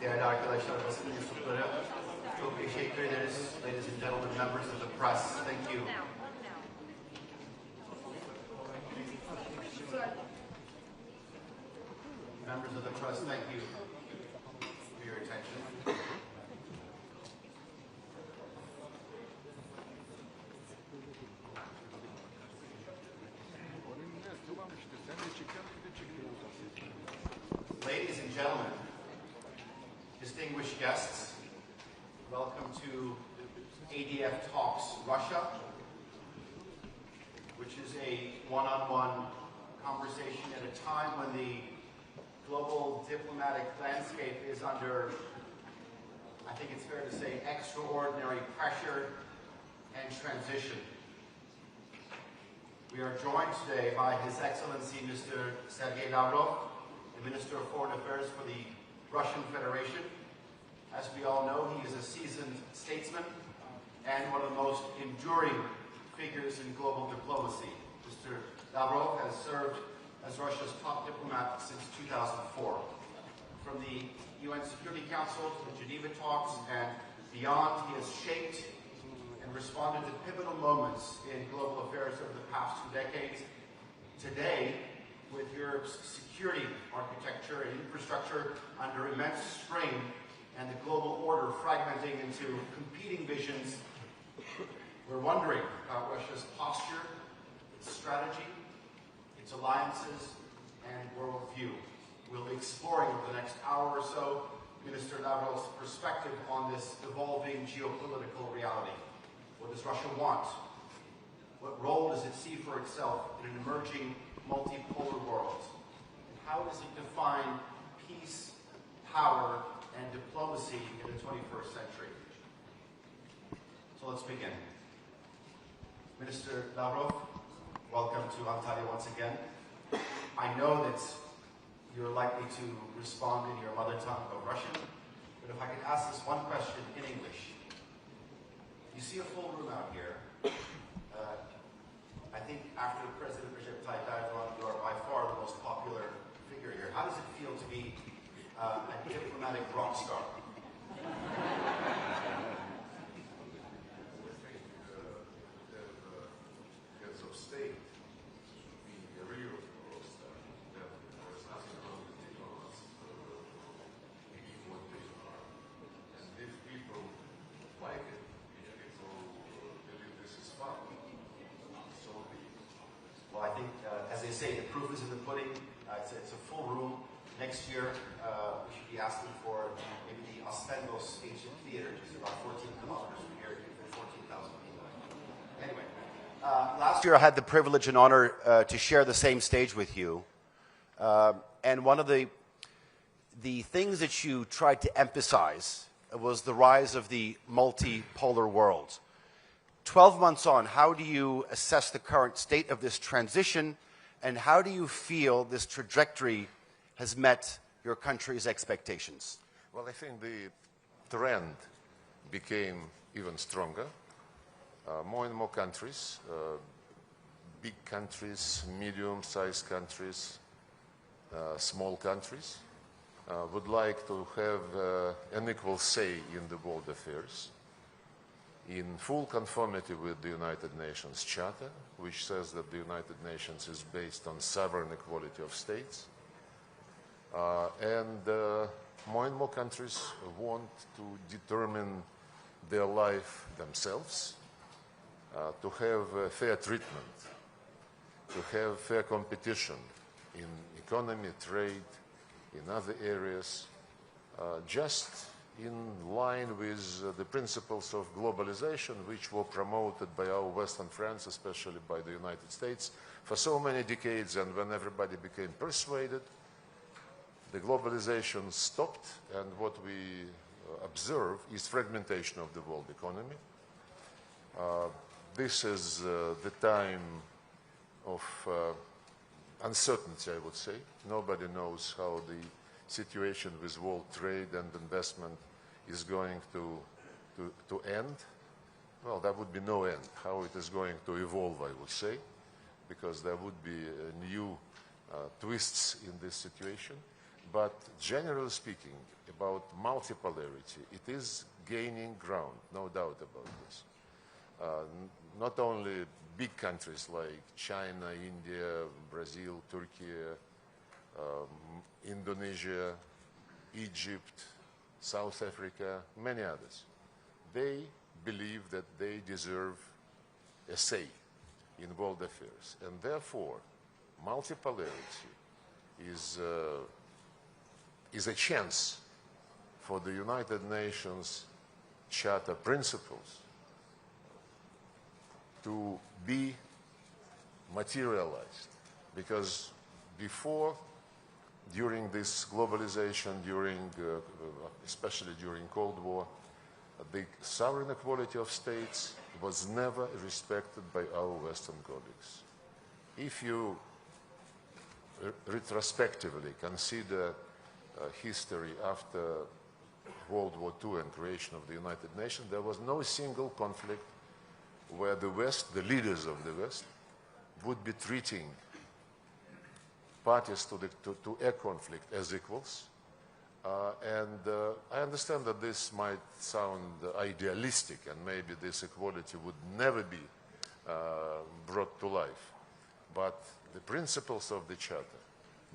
Değerli arkadaşlar, basın mensupları, çok teşekkür ederiz. Ladies and gentlemen, members of the press, thank you. Members of the press, thank you for your attention. Ladies and gentlemen, distinguished guests, welcome to ADF Talks Russia, which is a one-on-one conversation at a time when the global diplomatic landscape is under, I think it's fair to say, extraordinary pressure and transition. We are joined today by His Excellency Mr. Sergey Lavrov, the Minister of Foreign Affairs for the Russian Federation. As we all know, he is a seasoned statesman and one of the most enduring figures in global diplomacy. Mr. Lavrov has served as Russia's top diplomat since 2004. From the UN Security Council to the Geneva talks and beyond, he has shaped and responded to pivotal moments in global affairs over the past 2 decades. Today, with Europe's security architecture and infrastructure under immense strain and the global order fragmenting into competing visions, we're wondering about Russia's posture, its strategy, its alliances, and worldview. We'll be exploring over the next hour or so Minister Lavrov's perspective on this evolving geopolitical reality. What does Russia want? What role does it see for itself in an emerging multipolar world? And how does it define peace, power, and diplomacy in the 21st century? So let's begin. Minister Lavrov, welcome to Antalya once again. I know that you're likely to respond in your mother tongue of Russian, but if I could ask this one question in English. You see a full room out here. I think after President Recep Tayyip Erdogan, you are by far the most popular figure here. How does it feel to be a diplomatic rock star? Heads of state should be a real rock star. There's nothing wrong with diplomats being what they are. And if people like it, if people believe this is fun, so be it. Well, I think, as they say, the proof is in the pudding. It's a full room. Next year, we should be asking for maybe the Aspendos Ancient Theater, just about 14 kilometers from here, for 14,000 people. Anyway, last year I had the privilege and honor to share the same stage with you. And one of the things that you tried to emphasize was the rise of the multipolar world. 12 months on, how do you assess the current state of this transition, and how do you feel this trajectory has met your country's expectations? Well, I think the trend became even stronger. More and more countries, big countries, medium-sized countries, small countries, would like to have an equal say in the world affairs, in full conformity with the United Nations Charter, which says that the United Nations is based on sovereign equality of states. And more countries want to determine their life themselves, to have fair treatment, to have fair competition in economy, trade, in other areas, just in line with the principles of globalization, which were promoted by our Western friends, especially by the United States, for so many decades. And when everybody became persuaded, the globalization stopped, and what we observe is fragmentation of the world economy. This is the time of uncertainty, I would say. Nobody knows how the situation with world trade and investment is going to end. Well, there would be no end. How it is going to evolve, I would say, because there would be new twists in this situation. But generally speaking, about multipolarity, it is gaining ground, no doubt about this. Not only big countries like China, India, Brazil, Turkey, Indonesia, Egypt, South Africa, many others. They believe that they deserve a say in world affairs. And therefore, multipolarity is a chance for the United Nations Charter principles to be materialized. Because before, during this globalization, especially during Cold War, the sovereign equality of states was never respected by our Western colleagues. If you retrospectively consider history after World War II and creation of the United Nations, there was no single conflict where the West, the leaders of the West, would be treating parties to a conflict as equals. I understand that this might sound idealistic, and maybe this equality would never be brought to life. But the principles of the Charter,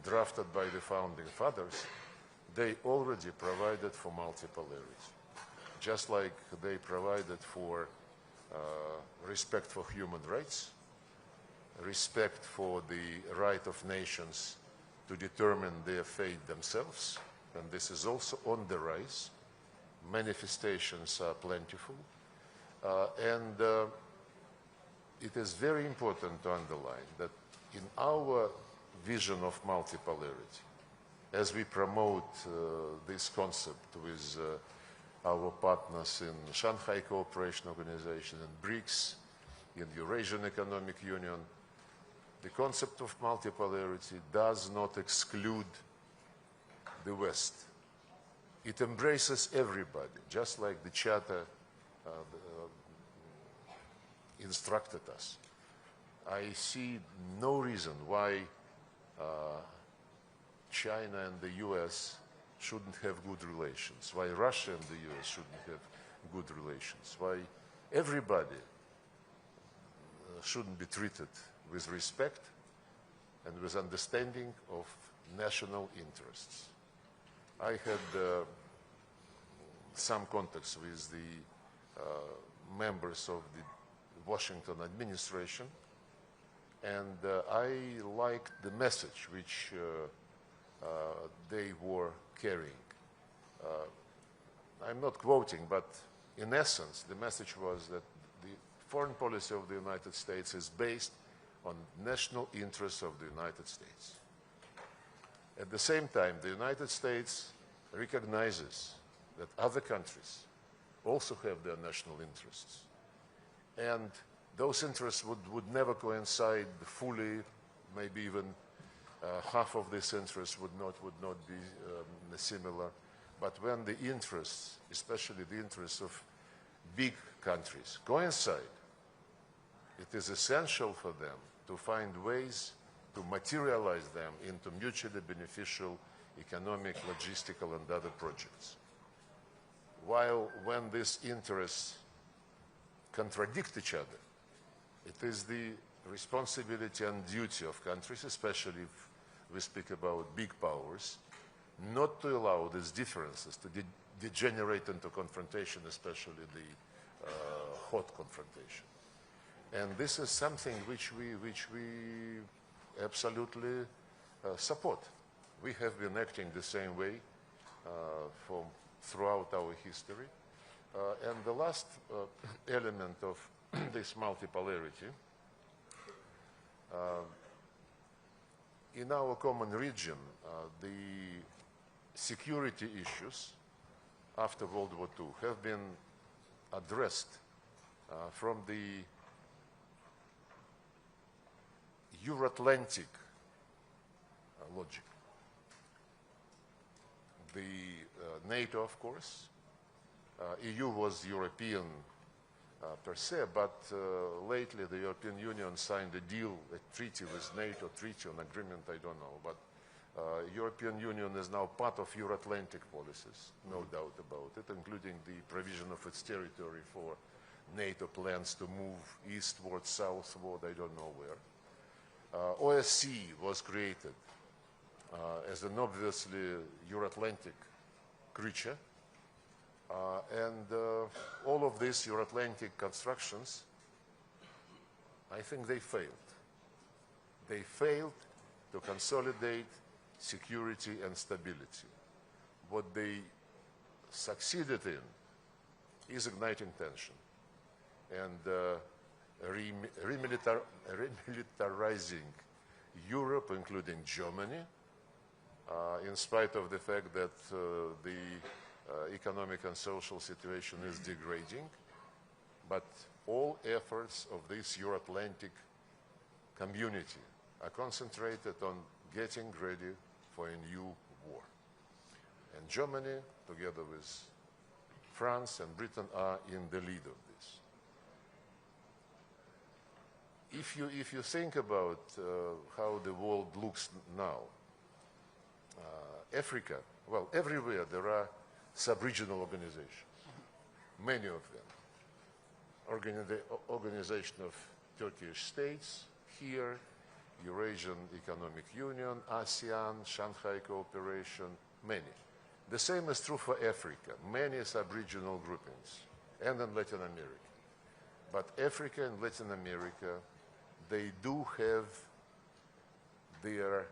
drafted by the Founding Fathers, they already provided for multipolarity, just like they provided for respect for human rights, respect for the right of nations to determine their fate themselves, and this is also on the rise. Manifestations are plentiful, and it is very important to underline that in our vision of multipolarity, as we promote this concept with our partners in Shanghai Cooperation Organization, in BRICS, in Eurasian Economic Union, the concept of multipolarity does not exclude the West. It embraces everybody, just like the Charter instructed us. I see no reason why China and the US shouldn't have good relations, why Russia and the US shouldn't have good relations, why everybody shouldn't be treated with respect and with understanding of national interests. I had some contacts with the members of the Washington administration, and I liked the message which they were carrying. I'm not quoting, but in essence, the message was that the foreign policy of the United States is based on national interests of the United States. At the same time, the United States recognizes that other countries also have their national interests. And those interests would never coincide fully, maybe even half of these interests would not be similar. But when the interests, especially the interests of big countries, coincide, it is essential for them to find ways to materialize them into mutually beneficial economic, logistical, and other projects. While when these interests contradict each other, it is the responsibility and duty of countries, especially if we speak about big powers, not to allow these differences to degenerate into confrontation, especially the hot confrontation. And this is something which we absolutely support. We have been acting the same way throughout our history. And the last element of this multipolarity, in our common region, the security issues after World War II have been addressed from the Euro-Atlantic logic. The NATO, of course, EU was European per se, but lately the European Union signed a deal, a treaty with NATO, treaty on agreement, I don't know, but European Union is now part of Euro-Atlantic policies, no doubt about it, including the provision of its territory for NATO plans to move eastward, southward, I don't know where. OSCE was created as an obviously Euro-Atlantic creature, and all of these Euro-Atlantic constructions, I think they failed. They failed to consolidate security and stability. What they succeeded in is igniting tension and remilitarizing Europe, including Germany, in spite of the fact that the economic and social situation is degrading. But all efforts of this Euro-Atlantic community are concentrated on getting ready for a new war. And Germany, together with France and Britain, are in the lead of this. If you think about how the world looks now, Africa, well, everywhere there are sub-regional organizations, many of them. Organization of Turkish states here, Eurasian Economic Union, ASEAN, Shanghai Cooperation, many. The same is true for Africa, many sub-regional groupings, and in Latin America. But Africa and Latin America, they do have their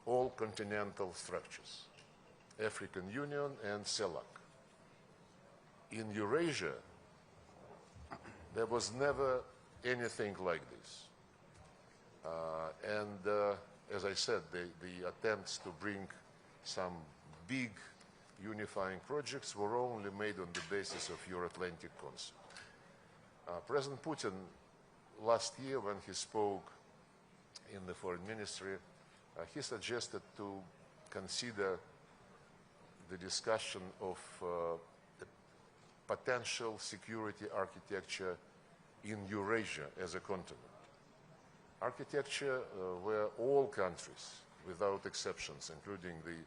all-continental structures, African Union and CELAC. In Eurasia, there was never anything like this. As I said, the attempts to bring some big unifying projects were only made on the basis of Euro-Atlantic concept. President Putin, last year when he spoke in the foreign ministry, he suggested to consider the discussion of the potential security architecture in Eurasia as a continent. Architecture where all countries, without exceptions, including the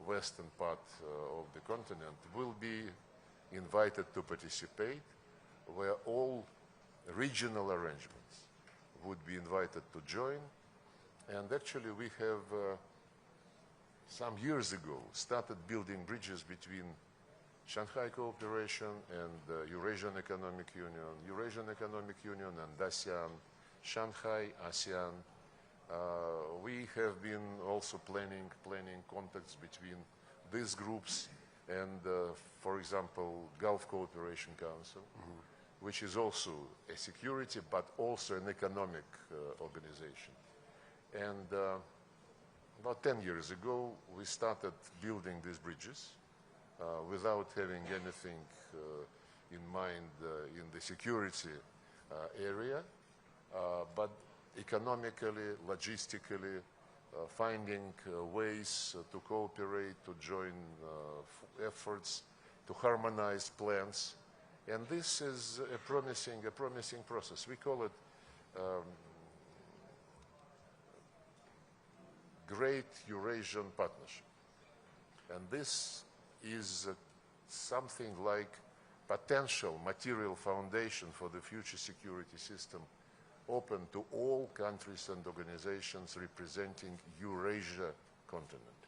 western part of the continent, will be invited to participate, where all regional arrangements would be invited to join. And actually we have, some years ago, started building bridges between Shanghai Cooperation and Eurasian Economic Union and ASEAN, Shanghai, ASEAN. We have been also planning contacts between these groups and, for example, Gulf Cooperation Council, which is also a security but also an economic organization. And about 10 years ago, we started building these bridges without having anything in mind in the security area, but economically, logistically, finding ways to cooperate, to join efforts, to harmonize plans. And this is a promising process. We call it Great Eurasian Partnership. And this is something like potential material foundation for the future security system, open to all countries and organizations representing Eurasia continent.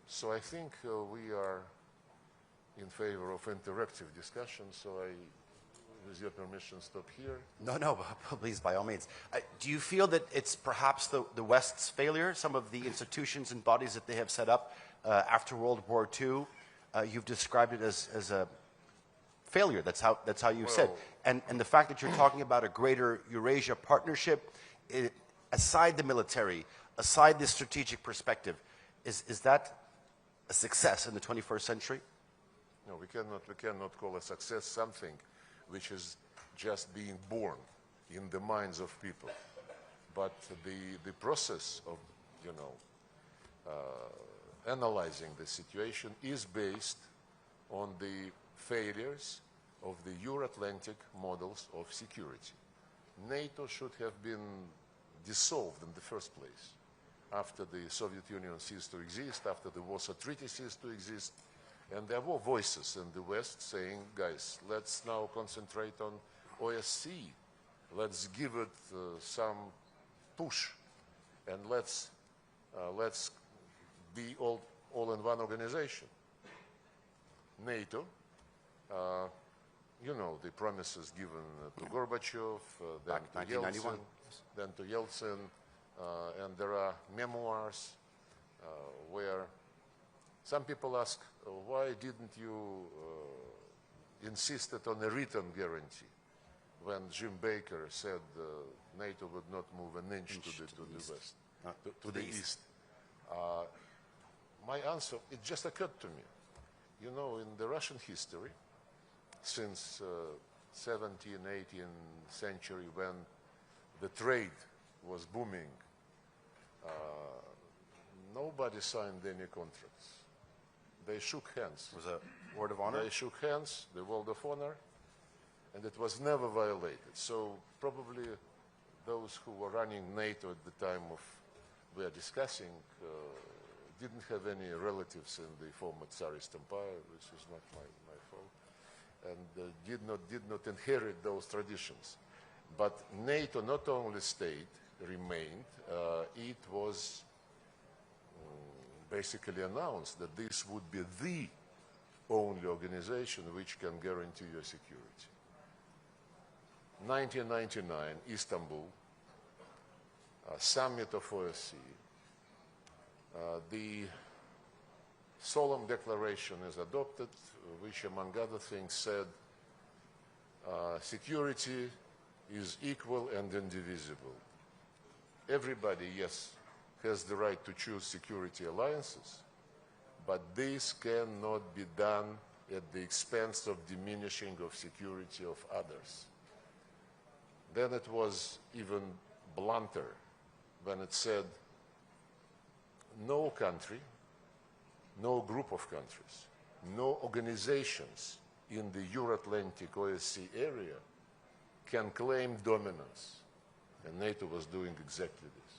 So I think we are in favor of interactive discussion, so I, with your permission, stop here. No, please, by all means. Do you feel that it's perhaps the West's failure, some of the institutions and bodies that they have set up after World War II? You've described it as a failure. That's how you said. And the fact that you're talking about a greater Eurasia partnership, aside the military, aside the strategic perspective, is that a success in the 21st century? No, we cannot call a success something which is just being born in the minds of people. But the process of, analyzing the situation is based on the failures of the Euro-Atlantic models of security. NATO should have been dissolved in the first place. after the Soviet Union ceased to exist, after the Warsaw Treaty ceased to exist. And there were voices in the West saying, guys, let's now concentrate on OSCE. Let's give it some push, and let's be all in one organization. NATO, you know, the promises given to Gorbachev, then to Yeltsin, and there are memoirs where some people ask, why didn't you insist on a written guarantee when Jim Baker said NATO would not move an inch to the west, to the east? My answer, it just occurred to me. You know, in the Russian history, since 17th, 18th century, when the trade was booming, nobody signed any contracts. They shook hands. It was a word of honor? They shook hands, the word of honor, and it was never violated. So probably those who were running NATO at the time of we are discussing didn't have any relatives in the former Tsarist Empire, which is not my fault, and did not inherit those traditions. But NATO not only stayed, remained, it was basically announced that this would be the only organization which can guarantee your security. 1999, Istanbul, summit of OSCE, the solemn declaration is adopted, which among other things said, security is equal and indivisible. Everybody, yes, has the right to choose security alliances, but this cannot be done at the expense of diminishing of security of others. Then it was even blunter when it said, no country, no group of countries, no organizations in the Euro-Atlantic OSCE area can claim dominance. And NATO was doing exactly this.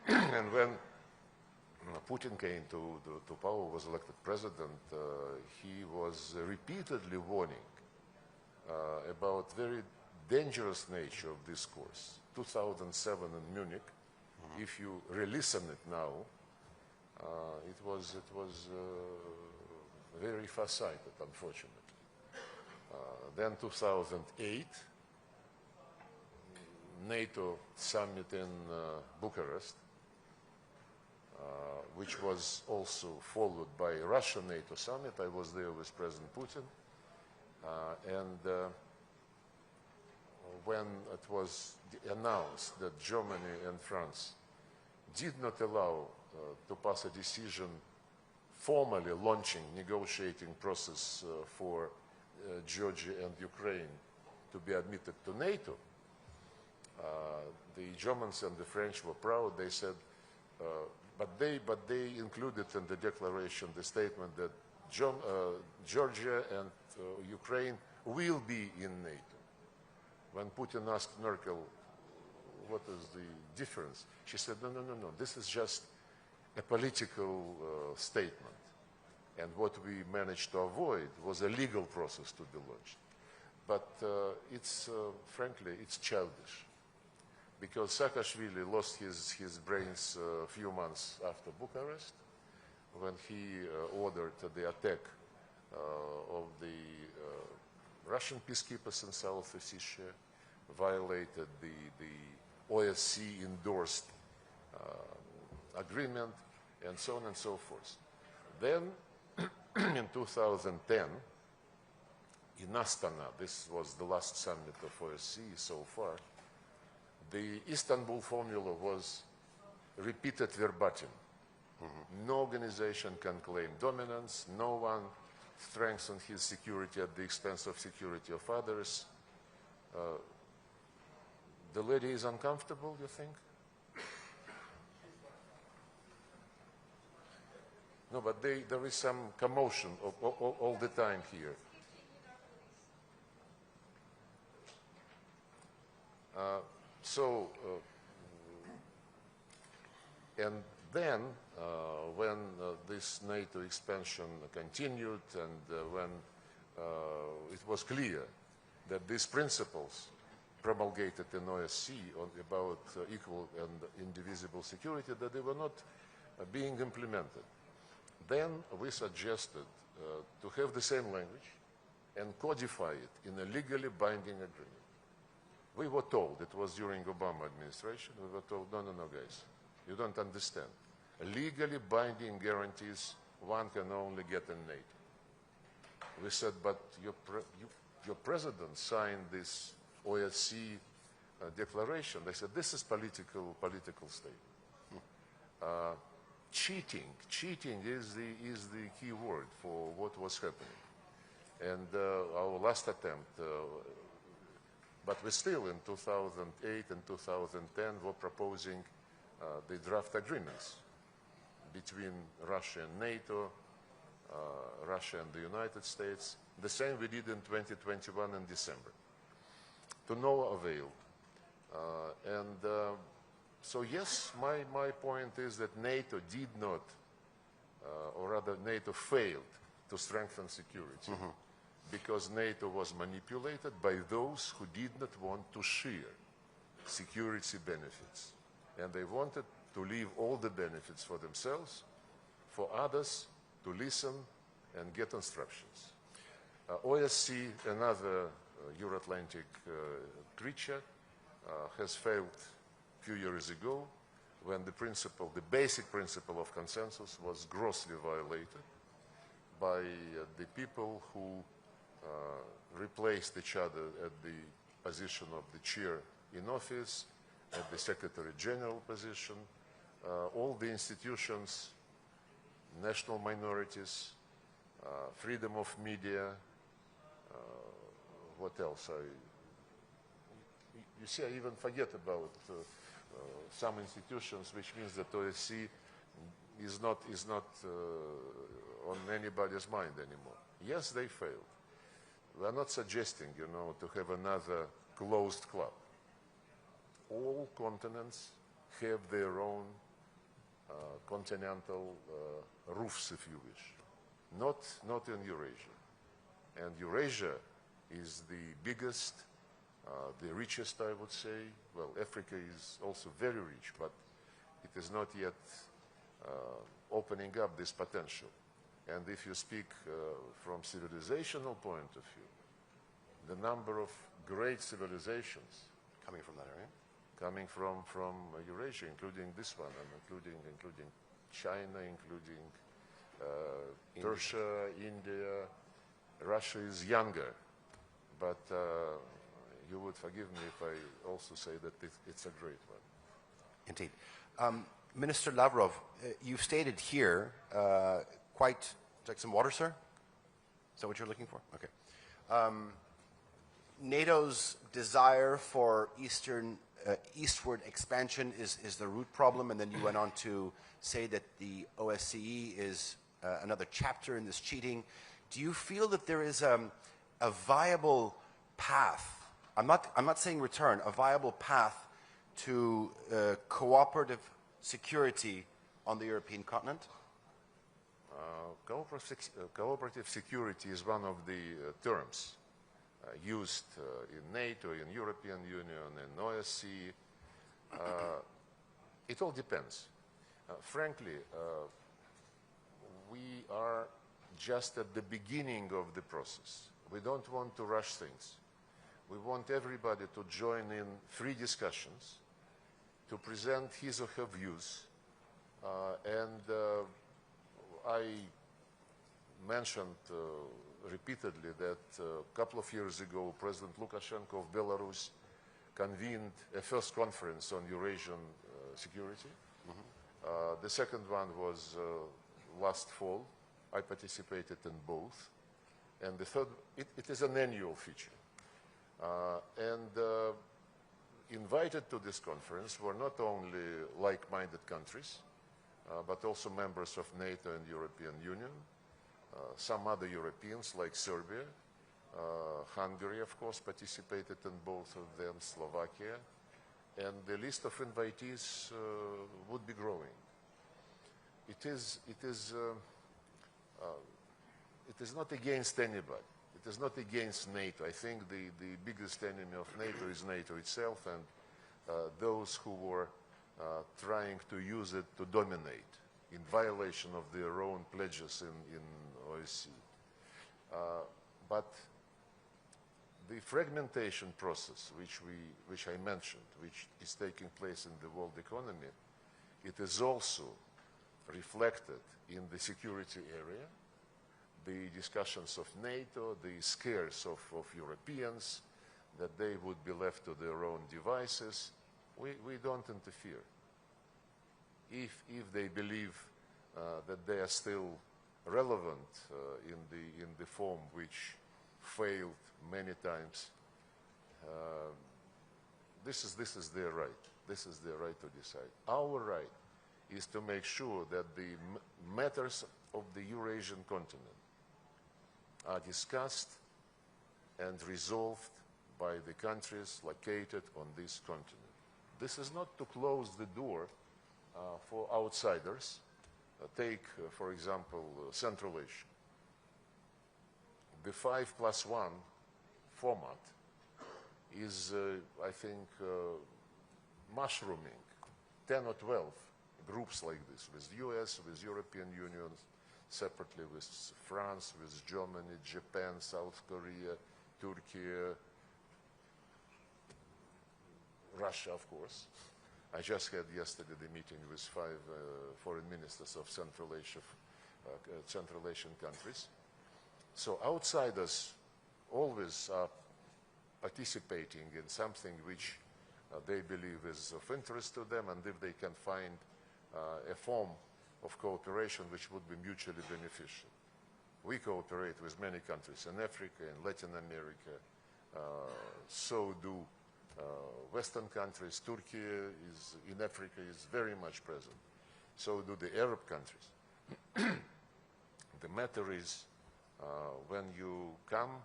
And when Putin came to power, was elected president, he was repeatedly warning about very dangerous nature of this course. 2007 in Munich, if you re-listen it now, it was very far-sighted, unfortunately. Then 2008, NATO summit in Bucharest, which was also followed by a Russian NATO summit. I was there with President Putin. When it was announced that Germany and France did not allow to pass a decision formally launching negotiating process for Georgia and Ukraine to be admitted to NATO, the Germans and the French were proud. They said, but they included in the declaration the statement that Georgia and Ukraine will be in NATO. When Putin asked Merkel, what is the difference? She said, no, this is just a political statement. And what we managed to avoid was a legal process to be launched. But frankly, it's childish. Because Saakashvili lost his brains a few months after Bucharest, when he ordered the attack of the Russian peacekeepers in South Ossetia, violated the OSCE-endorsed agreement, and so on and so forth. Then, in 2010, in Astana, this was the last summit of OSCE so far, the Istanbul formula was repeated verbatim. No organization can claim dominance, no one strengthens his security at the expense of security of others. The lady is uncomfortable, you think? No, but there is some commotion all the time here. And then, when this NATO expansion continued and when it was clear that these principles promulgated in OSCE about equal and indivisible security, that they were not being implemented, then we suggested to have the same language and codify it in a legally binding agreement. We were told, it was during Obama administration, we were told, no, guys, you don't understand. Legally binding guarantees one can only get in NATO. We said, but your president signed this OSCE declaration. They said, this is political statement. Cheating is the key word for what was happening. And our last attempt, but we still in 2008 and 2010 were proposing the draft agreements between Russia and NATO, Russia and the United States. The same we did in 2021 in December, to no avail. So yes, my point is that NATO did not, or rather NATO failed to strengthen security because NATO was manipulated by those who did not want to share security benefits. And they wanted to leave all the benefits for themselves, for others to listen and get instructions. OSCE, another Euro-Atlantic creature, has failed a few years ago when the basic principle of consensus was grossly violated by the people who replaced each other at the position of the chair in office, at the Secretary General position, all the institutions, national minorities, freedom of media, what else? You see, I even forget about some institutions, which means that OSCE is not on anybody's mind anymore. Yes, they failed. We are not suggesting, to have another closed club. All continents have their own continental roofs, if you wish, not in Eurasia. And Eurasia is the biggest, the richest, I would say. Well, Africa is also very rich, but it is not yet opening up this potential. And if you speak from civilizational point of view, the number of great civilizations coming from that area, coming from Eurasia, including this one, and including China, including Persia, India. Russia is younger, but you would forgive me if I also say that it's a great one. Indeed. Minister Lavrov, you've stated here quite... Would you like some water, sir? Is that what you're looking for? Okay. NATO's desire for eastward expansion is the root problem, and then you went on to say that the OSCE is another chapter in this cheating. Do you feel that there is a viable path? I'm not saying return, a viable path to cooperative security on the European continent? Cooperative security is one of the terms used in NATO, in European Union, in OSCE. It all depends. Frankly, we are just at the beginning of the process. We don't want to rush things. We want everybody to join in free discussions, to present his or her views, and I mentioned repeatedly that a couple of years ago, President Lukashenko of Belarus convened a first conference on Eurasian security. The second one was last fall. I participated in both. And the third, it is an annual feature. Invited to this conference were not only like-minded countries, but also members of NATO and European Union, some other Europeans like Serbia, Hungary, of course, participated in both of them, Slovakia, and the list of invitees would be growing. It is not against anybody. It is not against NATO. I think the biggest enemy of NATO is NATO itself and those who were trying to use it to dominate in violation of their own pledges in OSCE. But the fragmentation process, which I mentioned, which is taking place in the world economy, it is also reflected in the security area, the discussions of NATO, the scares of Europeans, that they would be left to their own devices. We don't interfere. If they believe that they are still relevant in the form which failed many times, this is their right. This is their right to decide. Our right is to make sure that the matters of the Eurasian continent are discussed and resolved by the countries located on this continent. This is not to close the door for outsiders. Take, for example, Central Asia. The 5+1 format is, I think, mushrooming 10 or 12 groups like this, with US, with European Union, separately with France, with Germany, Japan, South Korea, Turkey, Russia, of course. I just had yesterday the meeting with 5 foreign ministers of Central Asian countries. So outsiders always are participating in something which they believe is of interest to them, and if they can find a form of cooperation which would be mutually beneficial. We cooperate with many countries in Africa, in Latin America, so do Western countries. Turkey in Africa is very much present. So do the Arab countries. The matter is, when you come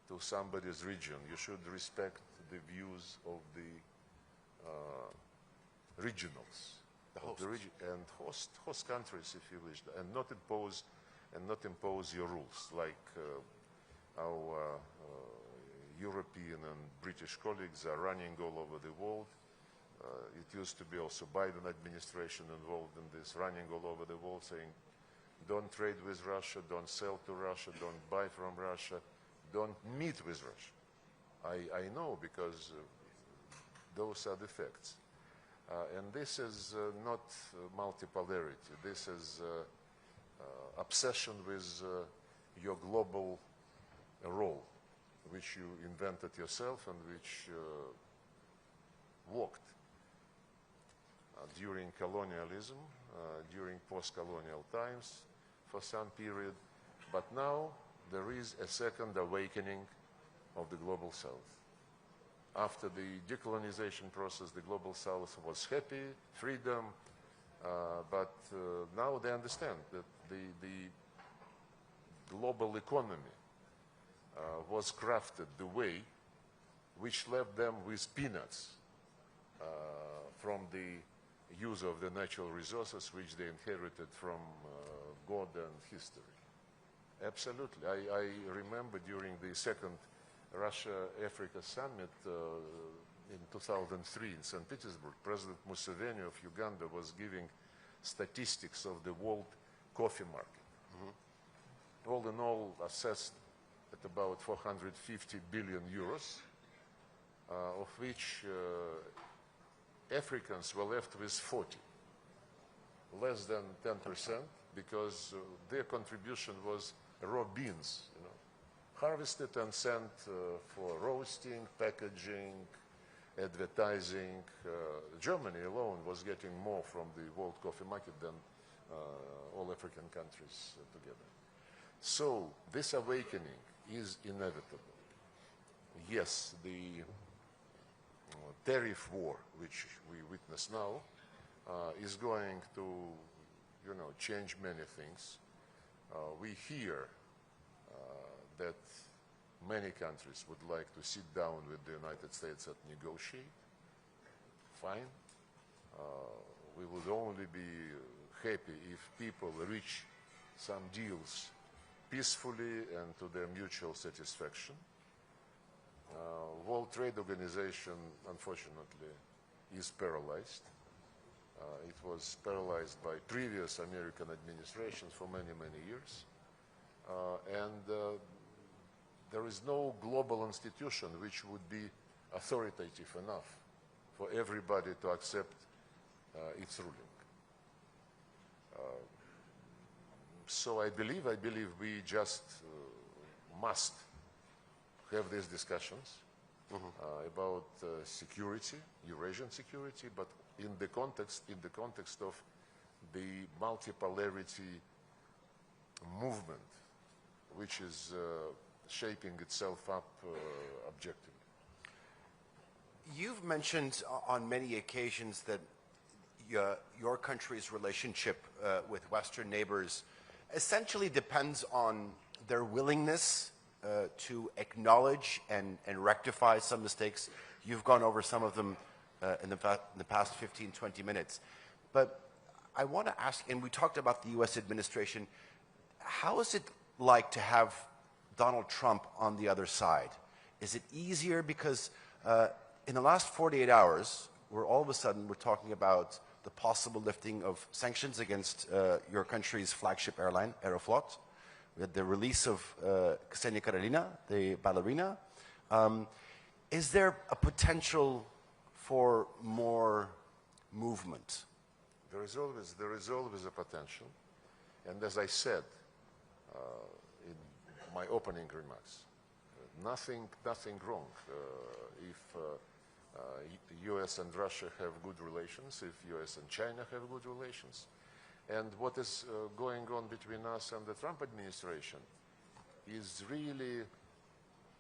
to somebody's region, you should respect the views of the regionals, and host countries, if you wish, and not impose your rules, like our European and British colleagues are running all over the world. It used to be also Biden administration involved in this, running all over the world, saying, don't trade with Russia, don't sell to Russia, don't buy from Russia, don't meet with Russia. I know, because those are the facts. And this is not multipolarity. This is obsession with your global role, which you invented yourself and which worked during colonialism, during post-colonial times for some period. But now there is a second awakening of the Global South. After the decolonization process, the Global South was happy, freedom, but now they understand that the global economy was crafted the way which left them with peanuts from the use of the natural resources which they inherited from God and history. Absolutely. I remember during the second Russia-Africa summit in 2003 in St. Petersburg, President Museveni of Uganda was giving statistics of the world coffee market. Mm-hmm. All in all, assessed at about 450 billion euros, of which Africans were left with 40, less than 10%, because their contribution was raw beans, harvested and sent for roasting, packaging, advertising. Germany alone was getting more from the world coffee market than all African countries together. So this awakening is inevitable. Yes, the tariff war, which we witness now, is going to, change many things. We hear that many countries would like to sit down with the United States and negotiate. fine. We would only be happy if people reach some deals peacefully and to their mutual satisfaction. World Trade Organization, unfortunately, is paralyzed. It was paralyzed by previous American administrations for many, many years. There is no global institution which would be authoritative enough for everybody to accept its ruling. So I believe we just must have these discussions about security, Eurasian security, but in the context of the multipolarity movement, which is shaping itself up objectively. You've mentioned on many occasions that your country's relationship with Western neighbors essentially depends on their willingness to acknowledge and rectify some mistakes. You've gone over some of them in the past 15, 20 minutes. But I want to ask, and we talked about the U.S. administration, how is it like to have Donald Trump on the other side? Is it easier because in the last 48 hours, all of a sudden we're talking about the possible lifting of sanctions against your country's flagship airline, Aeroflot. We had the release of Ksenia Karelina, the ballerina. Is there a potential for more movement? There is always a potential. And as I said in my opening remarks, nothing wrong if the US and Russia have good relations, if US and China have good relations. And what is going on between us and the Trump administration is really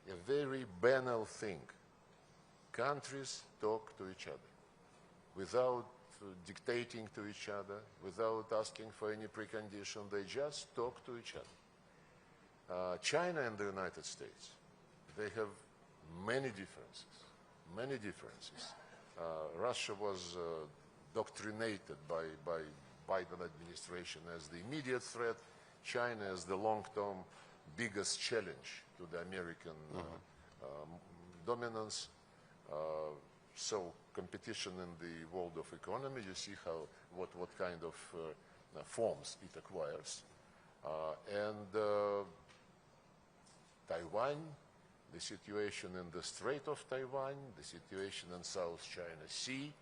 a very banal thing. Countries talk to each other without dictating to each other, without asking for any precondition. They just talk to each other. China and the United States, they have many differences. Russia was doctrinated by Biden administration as the immediate threat, China as the long-term biggest challenge to the American dominance. So competition in the world of economy, you see what kind of forms it acquires. Taiwan, the situation in the Strait of Taiwan, the situation in South China Sea,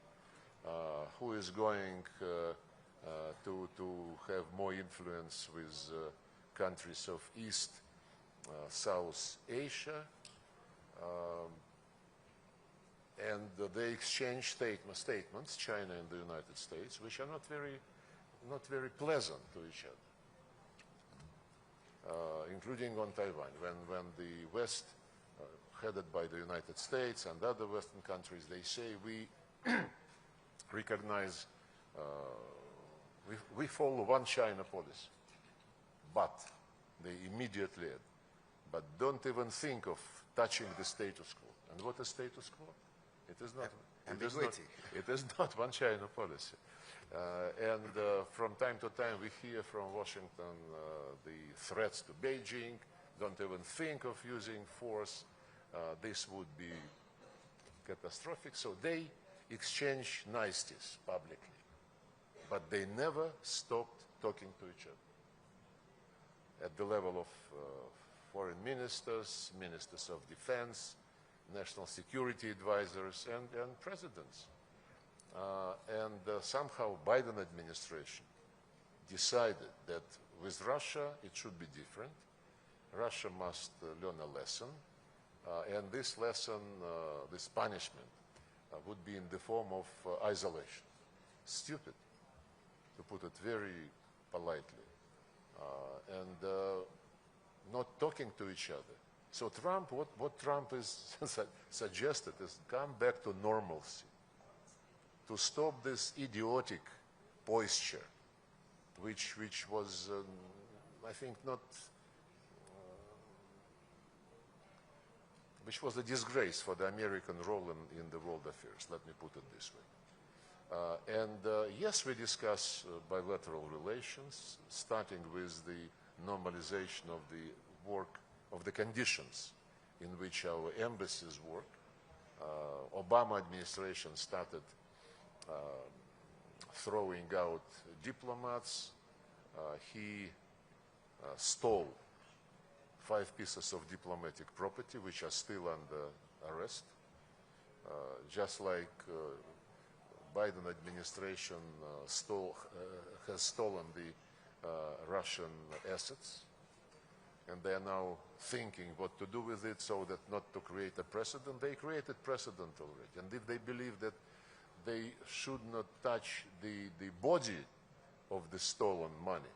who is going to have more influence with countries of East, South Asia, and they exchange statements, China and the United States, which are not very pleasant to each other, including on Taiwan. When the West, headed by the United States and other Western countries, they say we recognize, we follow one China policy, but they immediately add, but don't even think of touching the status quo. And what is status quo? It is not. It is not one China policy. From time to time we hear from Washington the threats to Beijing. Don't even think of using force. This would be catastrophic. So they exchange niceties publicly, but they never stopped talking to each other at the level of foreign ministers, ministers of defense, national security advisors, and presidents. Somehow Biden administration decided that with Russia it should be different. Russia must learn a lesson, and this lesson, this punishment, would be in the form of isolation. Stupid, to put it very politely, and not talking to each other. So Trump, what Trump is suggested is come back to normalcy, to stop this idiotic posture, which was, I think, not, which was a disgrace for the American role in the world affairs. Let me put it this way. Yes, we discuss bilateral relations, starting with the normalization of the work, of the conditions in which our embassies work. Obama administration started throwing out diplomats. He stole 5 pieces of diplomatic property, which are still under arrest. Just like Biden administration has stolen the Russian assets, and they are now thinking what to do with it so that not to create a precedent. They created precedent already, and if they believe that they should not touch the body of the stolen money,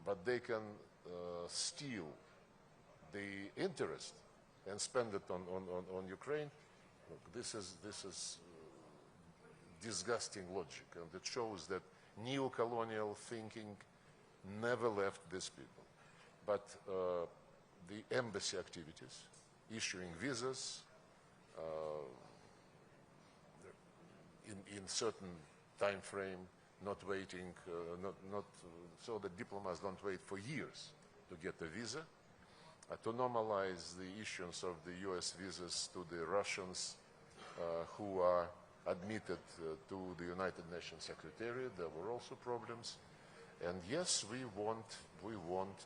but they can steal the interest and spend it on Ukraine, look, this is disgusting logic, and it shows that neo-colonial thinking never left these people. But the embassy activities, issuing visas in certain time frame, not waiting, so the diplomats don't wait for years to get a visa, to normalize the issuance of the US visas to the Russians who are admitted to the United Nations Secretariat. There were also problems. And yes, we want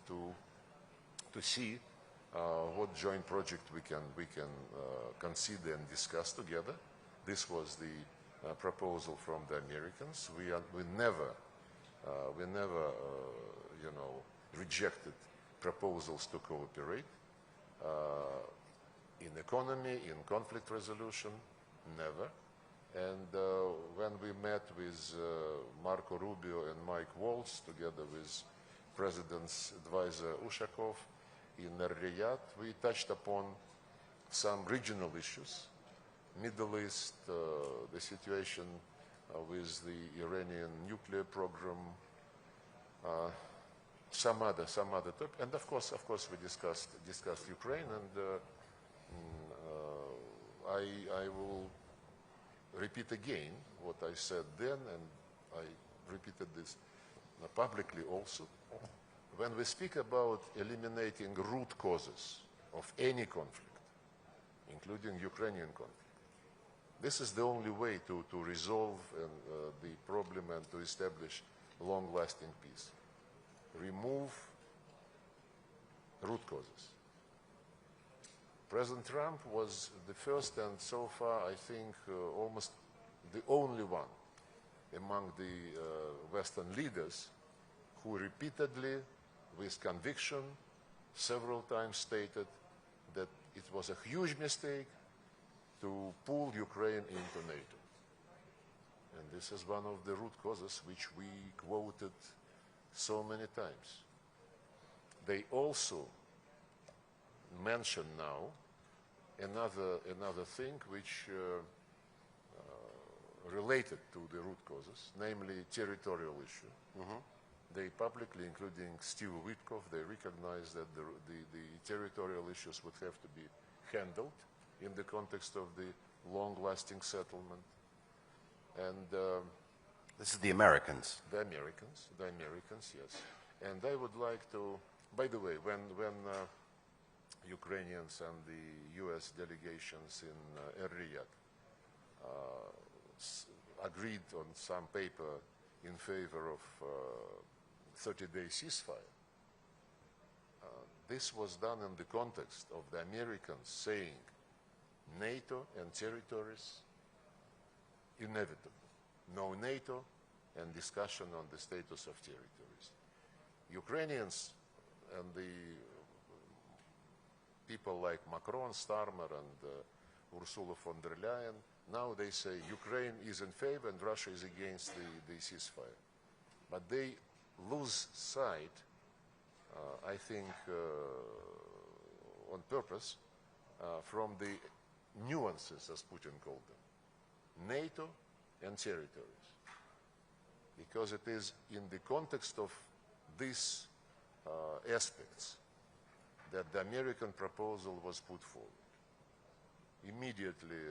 to see what joint project we can consider and discuss together. This was the proposal from the Americans. We never rejected proposals to cooperate in economy, in conflict resolution, never. And when we met with Marco Rubio and Mike Waltz, together with President's advisor Ushakov in Riyadh, we touched upon some regional issues, Middle East, the situation with the Iranian nuclear program, some other topics, and of course we discussed Ukraine, and I will repeat again what I said then, and I repeated this publicly also. When we speak about eliminating root causes of any conflict, including Ukrainian conflict, this is the only way to resolve the problem and to establish long-lasting peace. Remove root causes. President Trump was the first and so far, I think, almost the only one among the Western leaders who repeatedly, with conviction, several times stated that it was a huge mistake to pull Ukraine into NATO. And this is one of the root causes which we quoted so many times. They also mention now another thing which related to the root causes, namely territorial issue. Mm-hmm. They publicly, including Steve Witkoff, they recognize that the territorial issues would have to be handled in the context of the long-lasting settlement. And this is the Americans. The Americans, yes. And I would like to, by the way, when Ukrainians and the US delegations in Riyadh agreed on some paper in favor of 30-day ceasefire, this was done in the context of the Americans saying NATO and territories inevitable. No NATO and discussion on the status of territories. Ukrainians and the people like Macron, Starmer, and Ursula von der Leyen, now they say Ukraine is in favor and Russia is against the ceasefire. But they lose sight, I think, on purpose, from the nuances, as Putin called them, NATO and territories. Because it is in the context of these aspects that the American proposal was put forward. Immediately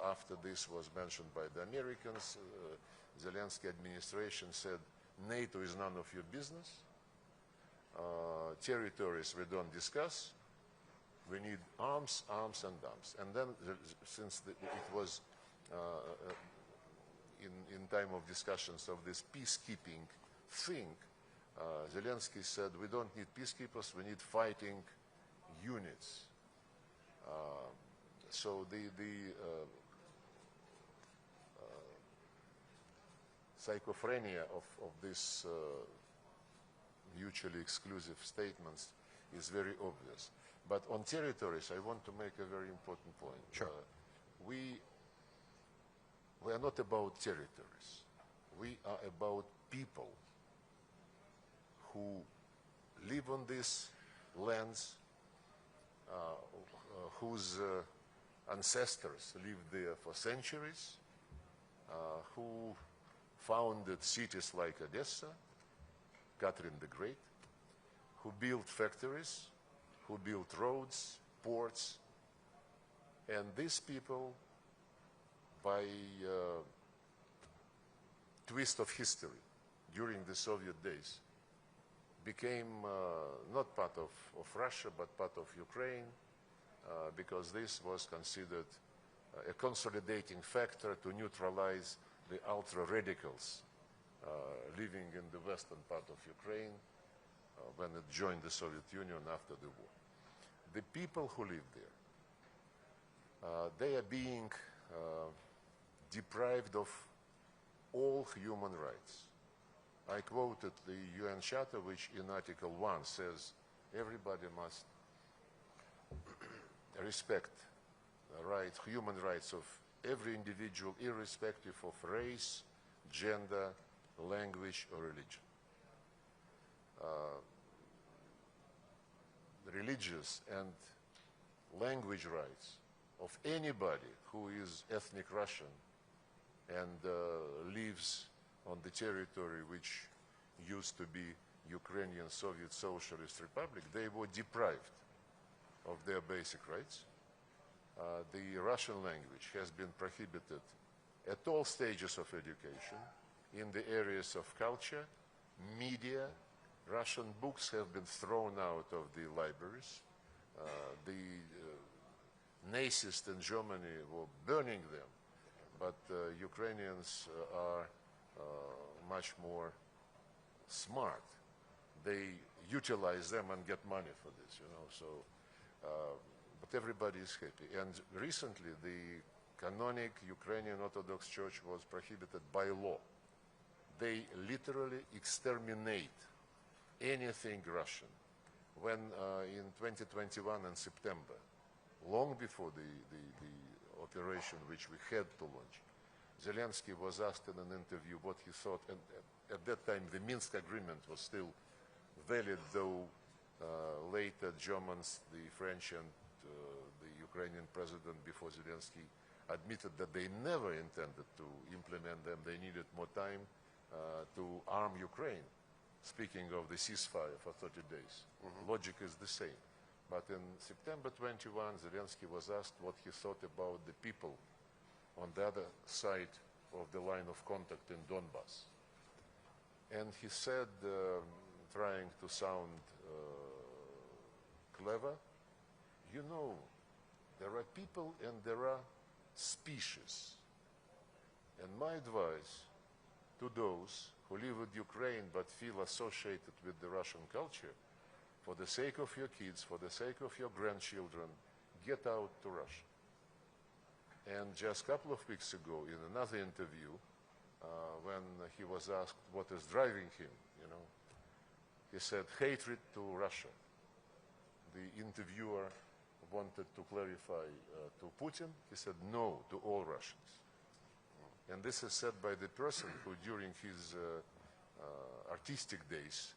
after this was mentioned by the Americans, Zelensky administration said, NATO is none of your business. Territories we don't discuss. We need arms, arms, and arms. And then, since it was in time of discussions of this peacekeeping thing, Zelensky said, we don't need peacekeepers, we need fighting units. So the schizophrenia of this mutually exclusive statements is very obvious. But on territories, I want to make a very important point. Sure. We are not about territories. We are about people who live on these lands, whose ancestors lived there for centuries, who founded cities like Odessa, Catherine the Great, who built factories, who built roads, ports, and these people, by twist of history during the Soviet days, became not part of Russia, but part of Ukraine, because this was considered a consolidating factor to neutralize the ultra-radicals living in the western part of Ukraine when it joined the Soviet Union after the war. The people who live there, they are being deprived of all human rights. I quoted the UN Charter, which in Article 1 says everybody must respect the human rights of every individual, irrespective of race, gender, language, or religion. Religious and language rights of anybody who is ethnic Russian and lives on the territory which used to be Ukrainian Soviet Socialist Republic, they were deprived of their basic rights. The Russian language has been prohibited at all stages of education, in the areas of culture, media. Russian books have been thrown out of the libraries. The Nazis in Germany were burning them, but Ukrainians are much more smart. They utilize them and get money for this, you know. So, but everybody is happy. And recently, the canonic Ukrainian Orthodox Church was prohibited by law. They literally exterminate anything Russian. When in 2021 in September, long before the operation which we had to launch, Zelensky was asked in an interview what he thought, and at that time the Minsk agreement was still valid, though later Germans, the French and the Ukrainian president before Zelensky admitted that they never intended to implement them. They needed more time to arm Ukraine. Speaking of the ceasefire for 30 days, logic is the same. But in September 21, Zelensky was asked what he thought about the people on the other side of the line of contact in Donbass. And he said, trying to sound clever, you know, there are people and there are species. And my advice to those who live with Ukraine but feel associated with the Russian culture, for the sake of your kids, for the sake of your grandchildren, get out to Russia. And just a couple of weeks ago, in another interview, when he was asked what is driving him, you know, he said, hatred to Russia. The interviewer wanted to clarify to Putin. He said, no, to all Russians. And this is said by the person who, during his artistic days,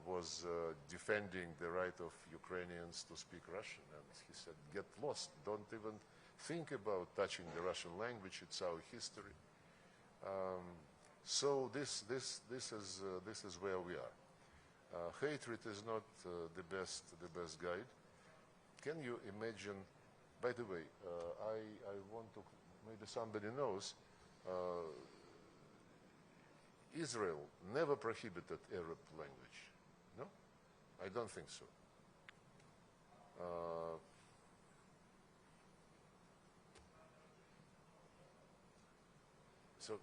was defending the right of Ukrainians to speak Russian. And he said, get lost. Don't even think about touching the Russian language. It's our history. So this is where we are. Hatred is not the best guide. Can you imagine By the way, I want to, maybe somebody knows, Israel never prohibited Arab language. No? I don't think so. So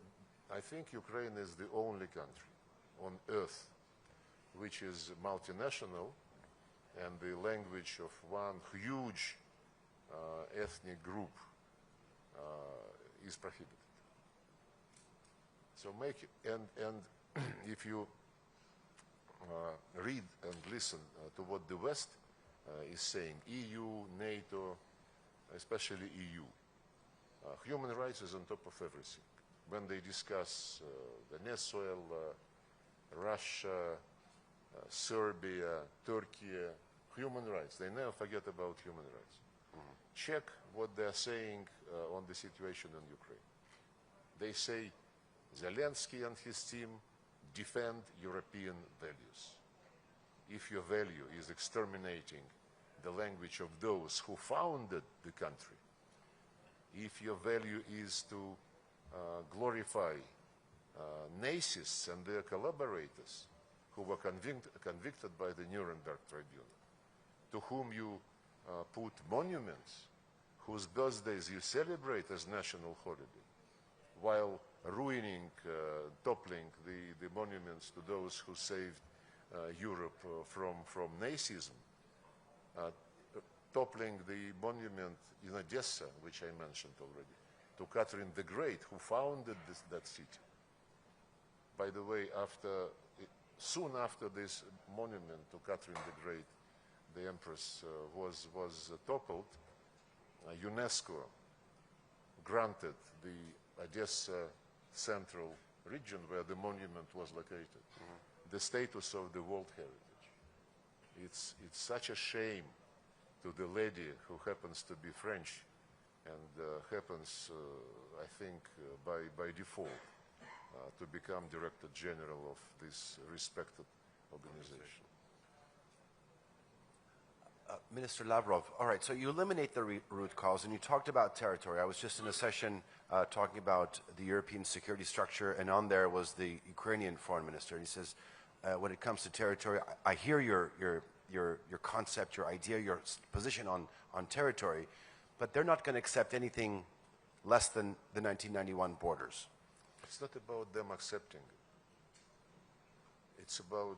I think Ukraine is the only country on earth which is multinational and the language of one huge ethnic group is prohibited. So and if you read and listen to what the West is saying, EU, NATO, especially EU, human rights is on top of everything. When they discuss Venezuela, Russia, Serbia, Turkey, human rights, they never forget about human rights. Check what they're saying on the situation in Ukraine. They say Zelensky and his team defend European values. If your value is exterminating the language of those who founded the country, if your value is to glorify Nazis and their collaborators who were convicted by the Nuremberg Tribunal, to whom you put monuments, whose birthdays you celebrate as national holiday, while ruining, toppling the monuments to those who saved Europe from Nazism, toppling the monument in Odessa, which I mentioned already, to Catherine the Great, who founded that city. By the way, soon after this monument to Catherine the Great, the Empress was toppled, UNESCO granted the Odessa central region where the monument was located the status of the World Heritage. It's such a shame to the lady who happens to be French and happens, I think, by default to become Director General of this respected organization. Minister Lavrov, all right, so you eliminate the root cause, and you talked about territory. I was just in a session talking about the European security structure, and on there was the Ukrainian foreign minister, and he says, when it comes to territory, I hear your concept, your idea, your position on territory, but they're not going to accept anything less than the 1991 borders. It's not about them accepting. It's about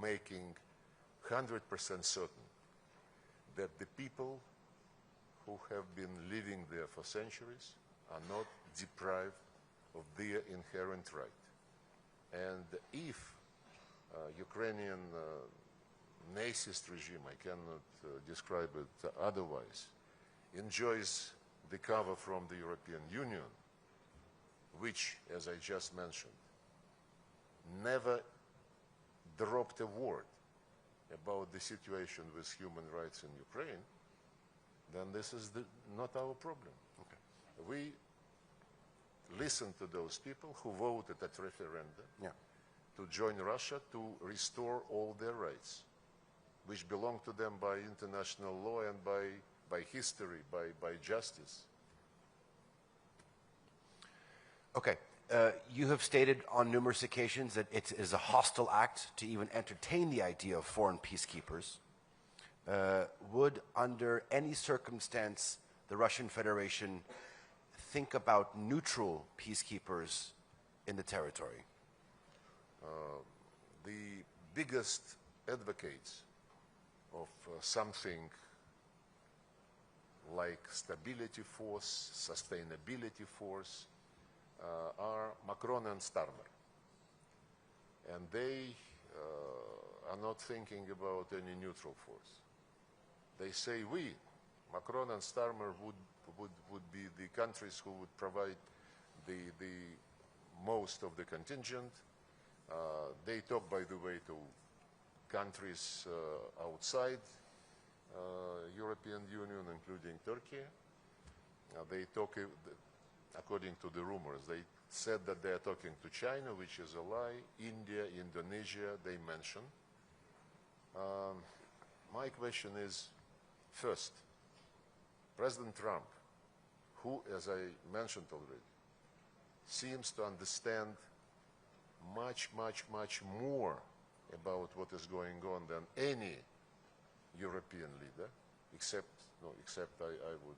making 100% certain that the people who have been living there for centuries are not deprived of their inherent right. And if Ukrainian Nazist regime, I cannot describe it otherwise, enjoys the cover from the European Union, which, as I just mentioned, never dropped a word about the situation with human rights in Ukraine, then this is not our problem. Okay. We listen to those people who voted at referendum to join Russia to restore all their rights, which belong to them by international law and by history, by justice. Okay. You have stated on numerous occasions that it is a hostile act to even entertain the idea of foreign peacekeepers. Would, under any circumstance, the Russian Federation think about neutral peacekeepers in the territory? The biggest advocates of something like stability force, sustainability force, are Macron and Starmer. And they are not thinking about any neutral force. They say we, Macron and Starmer, would be the countries who would provide the most of the contingent. They talk, by the way, to countries outside European Union, including Turkey. They talk, according to the rumors, they said that they are talking to China, which is a lie. India, Indonesia, they mention. My question is, first, President Trump, who, as I mentioned already, seems to understand much, much, much more about what is going on than any European leader, except I would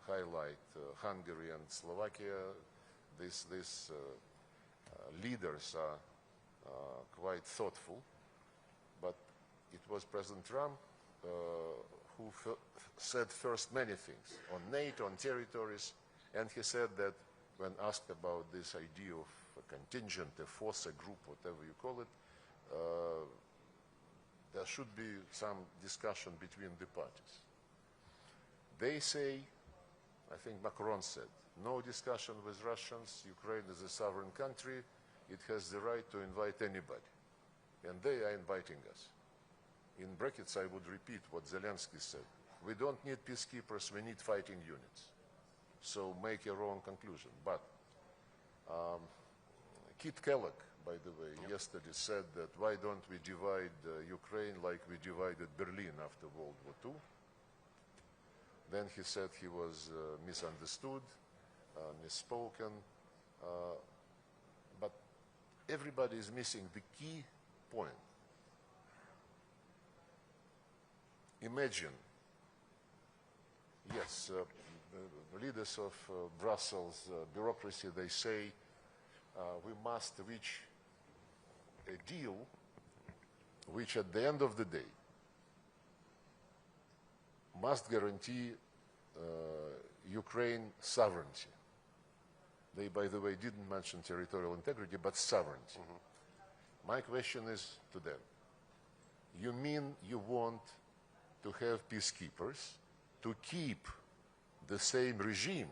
highlight Hungary and Slovakia. These leaders are quite thoughtful, but it was President Trump who said first many things on NATO, on territories, and he said that when asked about this idea of a contingent, a force, a group, whatever you call it, there should be some discussion between the parties. They say, I think Macron said, no discussion with Russians, Ukraine is a sovereign country, it has the right to invite anybody. And they are inviting us. In brackets, I would repeat what Zelensky said. We don't need peacekeepers, we need fighting units. So make your own conclusion. But Kit Kellogg, by the way, yesterday said that why don't we divide Ukraine like we divided Berlin after World War II? Then he said he was misunderstood, misspoken, but everybody is missing the key point. Imagine, yes, the leaders of Brussels bureaucracy, they say we must reach a deal which at the end of the day must guarantee Ukraine sovereignty. They, by the way, didn't mention territorial integrity, but sovereignty. My question is to them, you mean you want to have peacekeepers to keep the same regime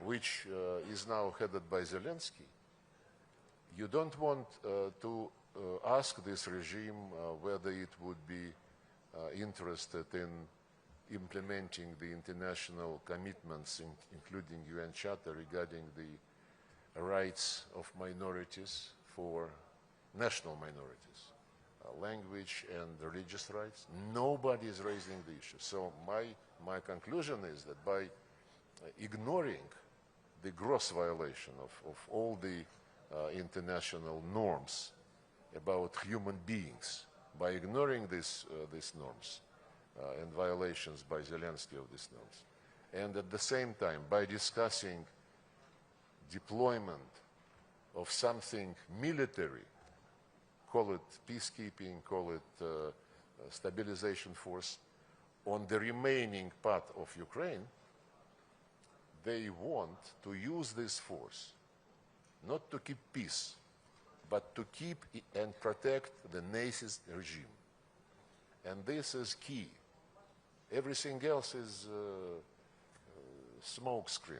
which is now headed by Zelensky? You don't want to ask this regime whether it would be interested in implementing the international commitments, including UN Charter regarding the rights of minorities for national minorities, language and religious rights. Nobody is raising the issue. So my conclusion is that by ignoring the gross violation of all the international norms about human beings, by ignoring these norms and violations by Zelensky of these norms, and at the same time by discussing deployment of something military, call it peacekeeping, call it stabilization force, on the remaining part of Ukraine, they want to use this force not to keep peace, but to keep and protect the Nazist regime. And this is key. Everything else is smoke screen.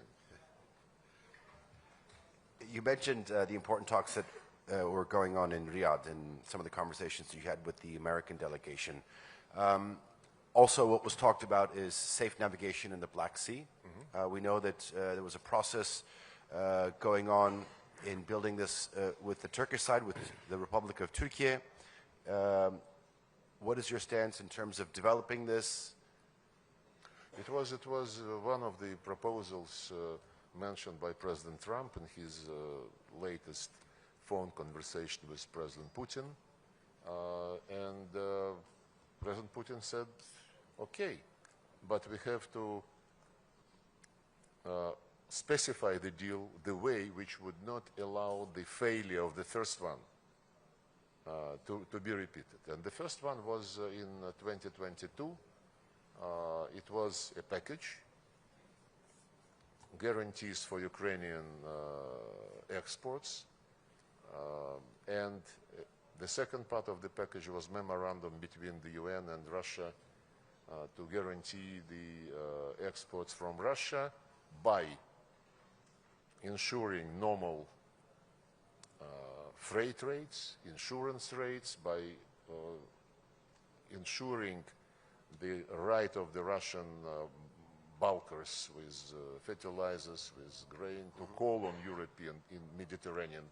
You mentioned the important talks that were going on in Riyadh and some of the conversations you had with the American delegation. Also, what was talked about is safe navigation in the Black Sea. We know that there was a process going on in building this with the Turkish side, with the Republic of Turkey. What is your stance in terms of developing this? It was one of the proposals mentioned by President Trump in his latest phone conversation with President Putin. And President Putin said, okay, but we have to specify the deal the way which would not allow the failure of the first one to be repeated. And the first one was in 2022. It was a package, guarantees for Ukrainian exports, and the second part of the package was memorandum between the UN and Russia to guarantee the exports from Russia by ensuring normal freight rates, insurance rates, by ensuring the right of the Russian bulkers with fertilizers, with grain, to call on European in Mediterranean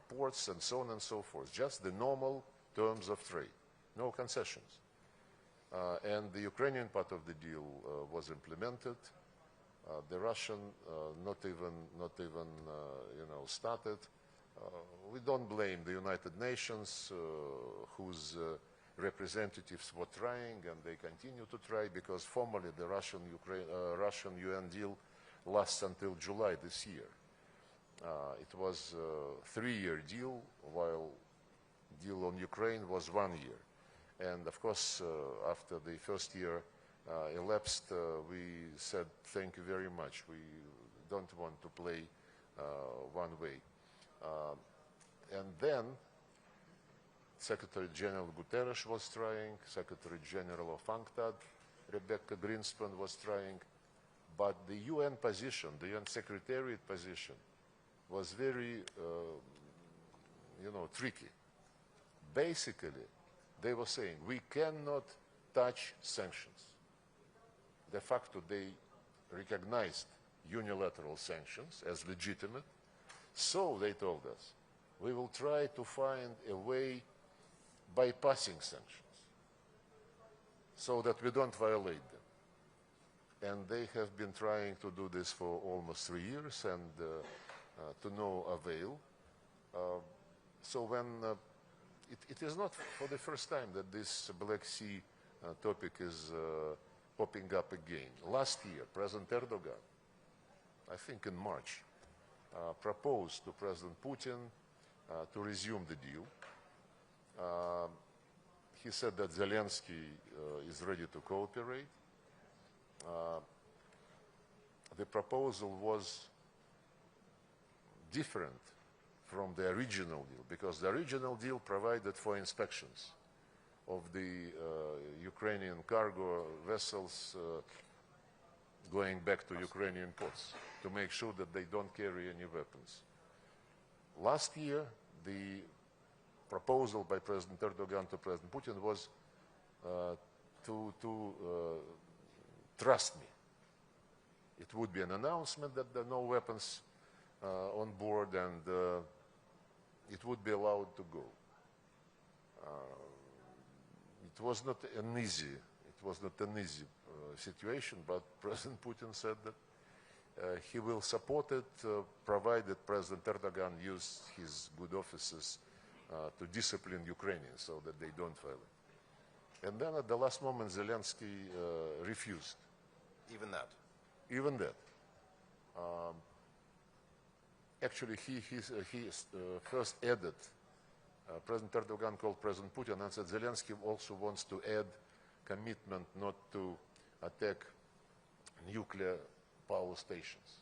ports, and so on and so forth. Just the normal terms of trade, no concessions. And the Ukrainian part of the deal was implemented. The Russian not even started. We don't blame the United Nations, whose representatives were trying, and they continue to try, because formally the Russian UN deal lasts until July this year. It was a 3-year deal, while deal on Ukraine was 1 year. And of course, after the first year elapsed, we said thank you very much. We don't want to play one way. And then Secretary General Guterres was trying, Secretary General of UNCTAD, Rebecca Greenspan was trying, but the UN position, the UN Secretariat position, was very, tricky. Basically, they were saying we cannot touch sanctions. De facto, they recognized unilateral sanctions as legitimate. So they told us, we will try to find a way bypassing sanctions so that we don't violate them. And they have been trying to do this for almost 3 years, and to no avail. So when it is not for the first time that this Black Sea topic is popping up again. Last year, President Erdogan, I think in March, proposed to President Putin to resume the deal. He said that Zelensky is ready to cooperate. The proposal was different from the original deal, because the original deal provided for inspections of the Ukrainian cargo vessels going back to Ukrainian ports to make sure that they don't carry any weapons. Last year, the proposal by President Erdogan to President Putin was to trust me. It would be an announcement that there are no weapons on board, and it would be allowed to go. It was not an easy situation, but President Putin said that he will support it, provided President Erdogan used his good offices to discipline Ukrainians so that they don't violate. And then at the last moment, Zelensky refused. Even that? Even that. Actually, he first added, President Erdogan called President Putin and said Zelensky also wants to add commitment not to attack nuclear power stations.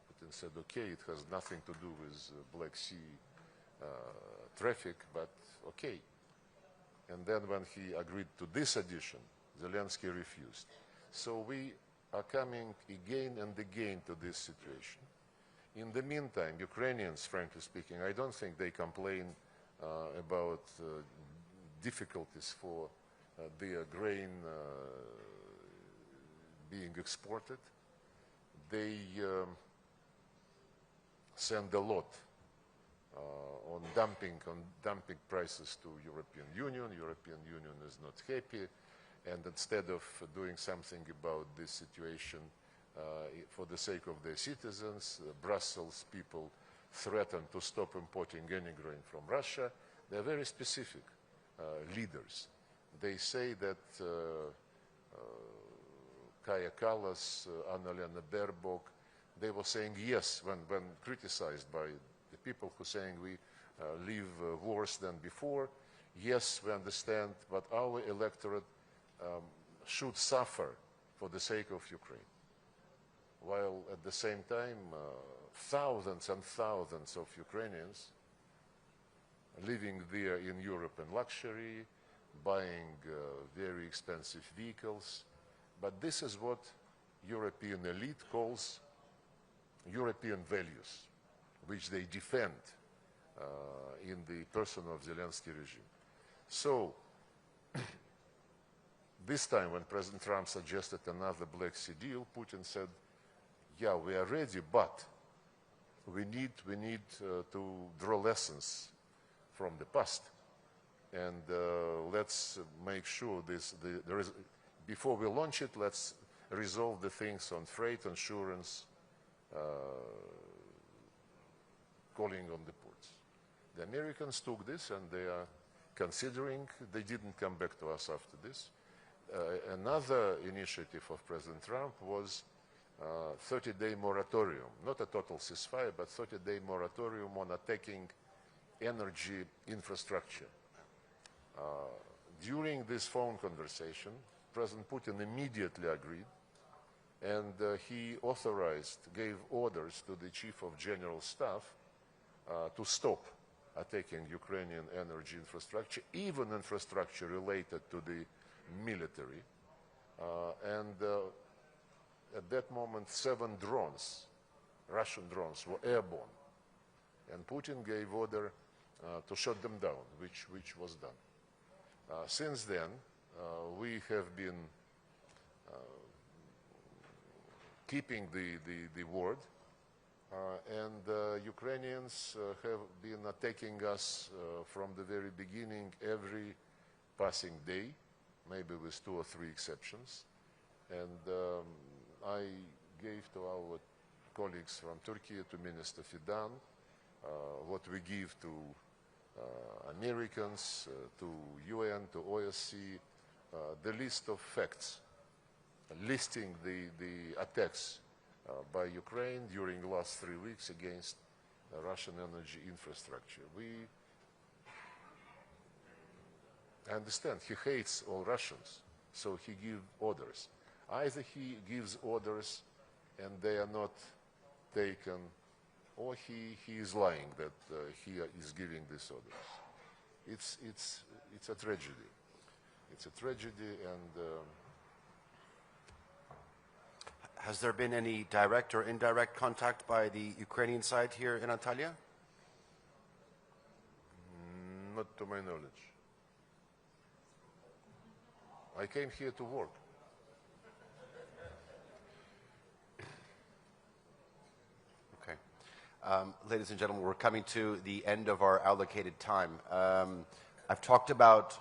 Putin said, okay, it has nothing to do with Black Sea traffic, but okay. And then when he agreed to this addition, Zelensky refused. So we are coming again and again to this situation. In the meantime, Ukrainians, frankly speaking, I don't think they complain about difficulties for their grain being exported. They send a lot on dumping prices to European Union. European Union is not happy, and instead of doing something about this situation for the sake of their citizens, Brussels people threaten to stop importing any grain from Russia. They're very specific leaders. They say that Kaja Kallas, Annalena Baerbock, they were saying yes when criticized by the people who saying we live worse than before. Yes, we understand, but our electorate should suffer for the sake of Ukraine. While at the same time, thousands and thousands of Ukrainians living there in Europe in luxury, buying very expensive vehicles. But this is what European elite calls European values, which they defend in the person of Zelensky regime. So this time when President Trump suggested another Black Sea deal, Putin said, yeah, we are ready, but we need to draw lessons from the past. And let's make sure before we launch it, let's resolve the things on freight, insurance, calling on the ports. The Americans took this and they are considering, they didn't come back to us after this. Another initiative of President Trump was 30-day moratorium, not a total ceasefire, but 30-day moratorium on attacking energy infrastructure. During this phone conversation, President Putin immediately agreed, and he gave orders to the Chief of General Staff to stop attacking Ukrainian energy infrastructure, even infrastructure related to the military. At that moment, 7 drones, Russian drones, were airborne. And Putin gave order to shut them down, which was done. Since then, we have been keeping the word, and Ukrainians have been attacking us from the very beginning, every passing day, maybe with 2 or 3 exceptions. And I gave to our colleagues from Turkey, to Minister Fidan, what we give to Americans, to UN, to OSCE, the list of facts, listing the attacks by Ukraine during the last 3 weeks against Russian energy infrastructure. I understand he hates all Russians, so he gives orders. Either he gives orders and they are not taken, or he is lying that he is giving these orders. It's a tragedy. It's a tragedy, and has there been any direct or indirect contact by the Ukrainian side here in Antalya? Not to my knowledge. I came here to work. Ladies and gentlemen, we're coming to the end of our allocated time. I've talked about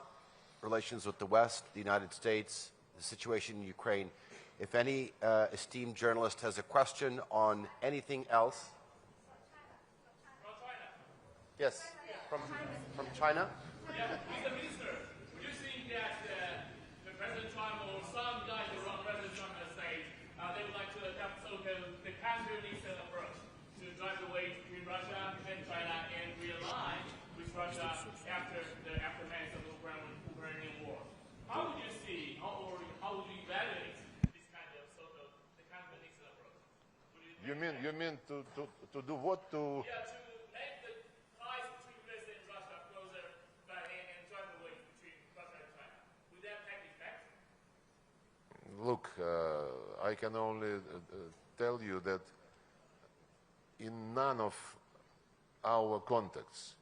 relations with the West, the United States, the situation in Ukraine. If any esteemed journalist has a question on anything else. From China. Yes, from China. Yeah, Mr. Minister, do you think that President Trump or some guys around President Trump has said they would like to adopt the country-list approach to drive the way between Russia and China and realign with Russia after the aftermath of the Ukrainian war? How would you see, how would you evaluate this kind of the country-list approach? You mean to do what? Yeah, to make the ties between US and Russia closer and drive the way between Russia and China. Would that have effect? Look, I can only tell you that in none of our contacts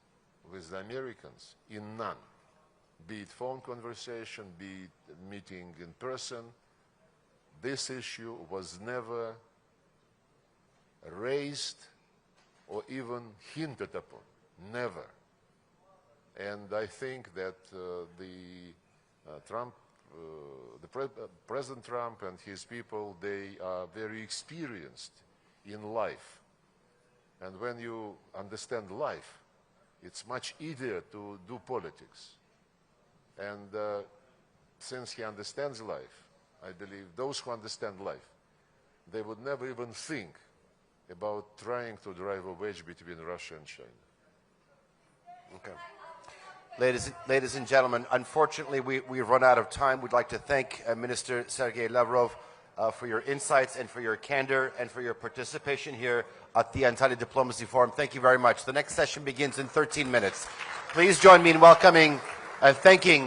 with the Americans, in none, be it phone conversation, be it meeting in person, this issue was never raised or even hinted upon, never. And I think that President Trump and his people, they are very experienced in life. And when you understand life, it's much easier to do politics. And since he understands life, I believe those who understand life, they would never even think about trying to drive a wedge between Russia and China. Okay. Ladies and gentlemen, unfortunately, we've run out of time. We'd like to thank Minister Sergey Lavrov for your insights and for your candor and for your participation here at the Antalya Diplomacy Forum. Thank you very much. The next session begins in 13 minutes. Please join me in welcoming and thanking